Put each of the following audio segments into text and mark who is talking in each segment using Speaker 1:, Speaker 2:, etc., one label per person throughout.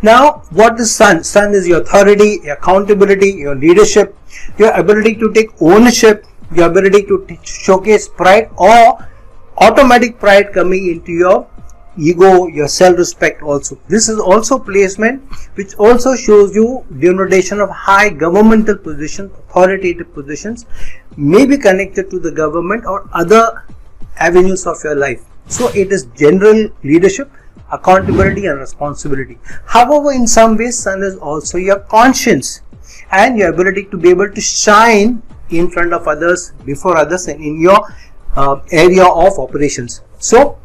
Speaker 1: Now, what is Sun? Sun is your authority, your accountability, your leadership, your ability to take ownership, your ability to showcase pride or automatic pride coming into your ego, your self-respect also. This is also placement which also shows you denotation of high governmental positions, authoritative positions, may be connected to the government or other avenues of your life. So it is general leadership, accountability and responsibility. However, in some ways, Sun is also your conscience and your ability to be able to shine in front of others, before others, and in your area of operations. So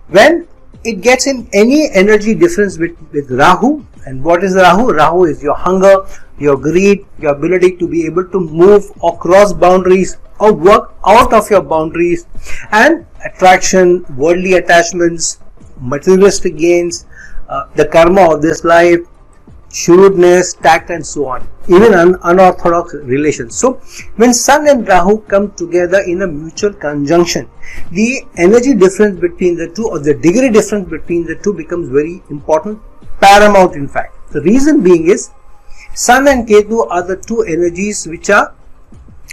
Speaker 1: when it gets in any energy difference with Rahu, and what is Rahu? Rahu is your hunger, your greed, your ability to be able to move across boundaries or work out of your boundaries, and attraction, worldly attachments, materialistic gains, the karma of this life, shrewdness, tact and so on, even unorthodox relations. So when Sun and Rahu come together in a mutual conjunction, the energy difference between the two, or the degree difference between the two, becomes very important, paramount in fact. The reason being is Sun and Ketu are the two energies which are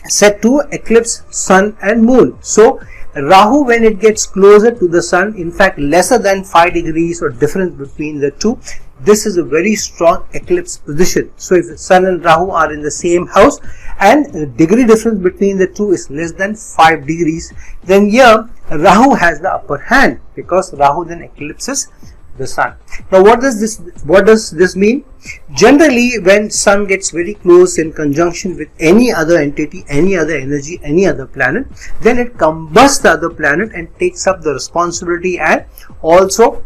Speaker 1: set to eclipse Sun and Moon. So Rahu, when it gets closer to the Sun, in fact lesser than 5 degrees or difference between the two, this is a very strong eclipse position. So if Sun and Rahu are in the same house and the degree difference between the two is less than 5 degrees, then here Rahu has the upper hand, because Rahu then eclipses the Sun. Now what does this mean? Generally, when Sun gets very close in conjunction with any other entity, any other energy, any other planet, then it combusts the other planet and takes up the responsibility and also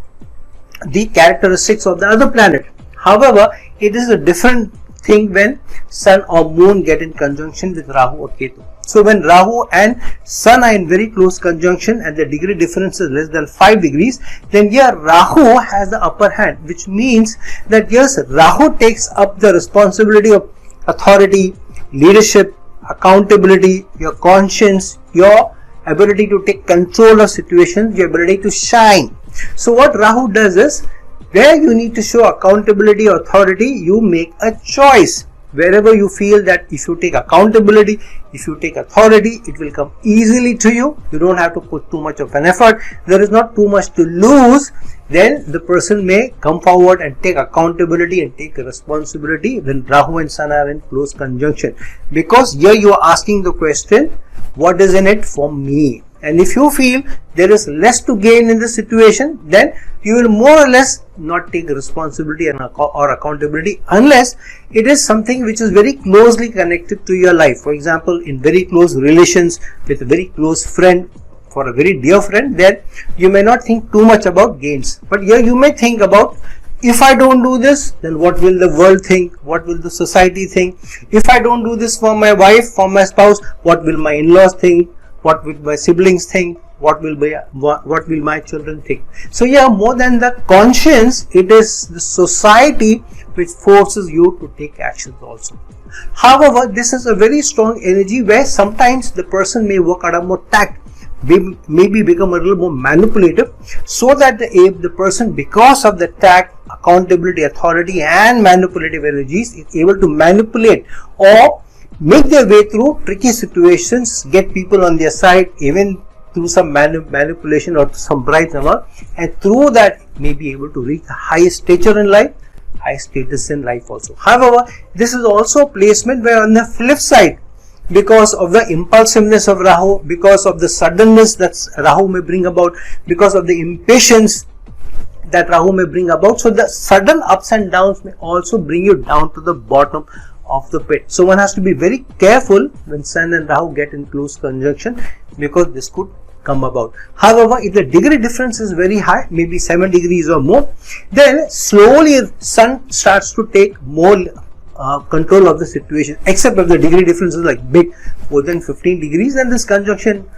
Speaker 1: the characteristics of the other planet. However, it is a different thing when Sun or Moon get in conjunction with Rahu or Ketu. So when Rahu and Sun are in very close conjunction and the degree difference is less than 5 degrees, then here Rahu has the upper hand, which means that yes, Rahu takes up the responsibility of authority, leadership, accountability, your conscience, your ability to take control of situations, your ability to shine. So what Rahu does is, where you need to show accountability or authority, you make a choice. Wherever you feel that if you take accountability, if you take authority, it will come easily to you. You don't have to put too much of an effort. There is not too much to lose. Then the person may come forward and take accountability and take responsibility when Rahu and Sun are in close conjunction. Because here you are asking the question, what is in it for me? And if you feel there is less to gain in this situation, then you will more or less not take responsibility or accountability, unless it is something which is very closely connected to your life. For example, in very close relations with a very close friend, for a very dear friend, then you may not think too much about gains. But here you may think about, if I don't do this, then what will the world think? What will the society think? If I don't do this for my wife, for my spouse, what will my in-laws think? What will my siblings think? What will my children think? So yeah, more than the conscience, it is the society which forces you to take actions also. However, this is a very strong energy where sometimes the person may work out of more tact, maybe become a little more manipulative, so that the person, because of the tact, accountability, authority and manipulative energies, is able to manipulate or make their way through tricky situations, get people on their side, even through some manipulation or some bribe number, and through that may be able to reach the highest stature in life, high status in life also. However, this is also a placement where on the flip side, because of the impulsiveness of Rahu, because of the suddenness that Rahu may bring about, because of the impatience that Rahu may bring about, so the sudden ups and downs may also bring you down to the bottom of the pit. So one has to be very careful when Sun and Rahu get in close conjunction, because this could come about. However, if the degree difference is very high, maybe 7 degrees or more, then slowly Sun starts to take more control of the situation. Except if the degree difference is like big, more than 15 degrees, then this conjunction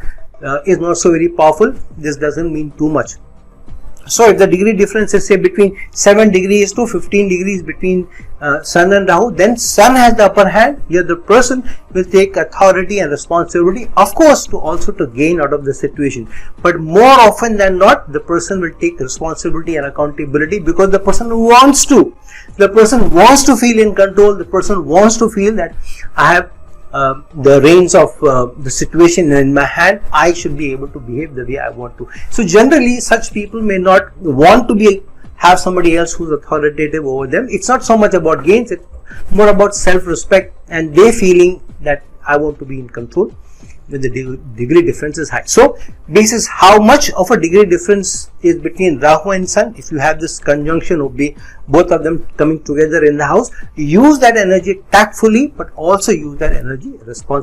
Speaker 1: is not so very powerful. This doesn't mean too much. So if the degree difference is say between 7 degrees to 15 degrees between Sun and Rahu, then Sun has the upper hand. Here the person will take authority and responsibility, of course, to gain out of the situation. But more often than not, the person will take responsibility and accountability because the person wants to. The person wants to feel in control. The person wants to feel that I have the reins of the situation in my hand. I should be able to behave the way I want to. So generally, such people may not want to have somebody else who's authoritative over them. It's not so much about gains, it's more about self-respect and they feeling that I want to be in control when the degree difference is high. So basis how much of a degree difference is between Rahu and Sun, if you have this conjunction of both of them coming together in the house, use that energy tactfully but also use that energy responsibly.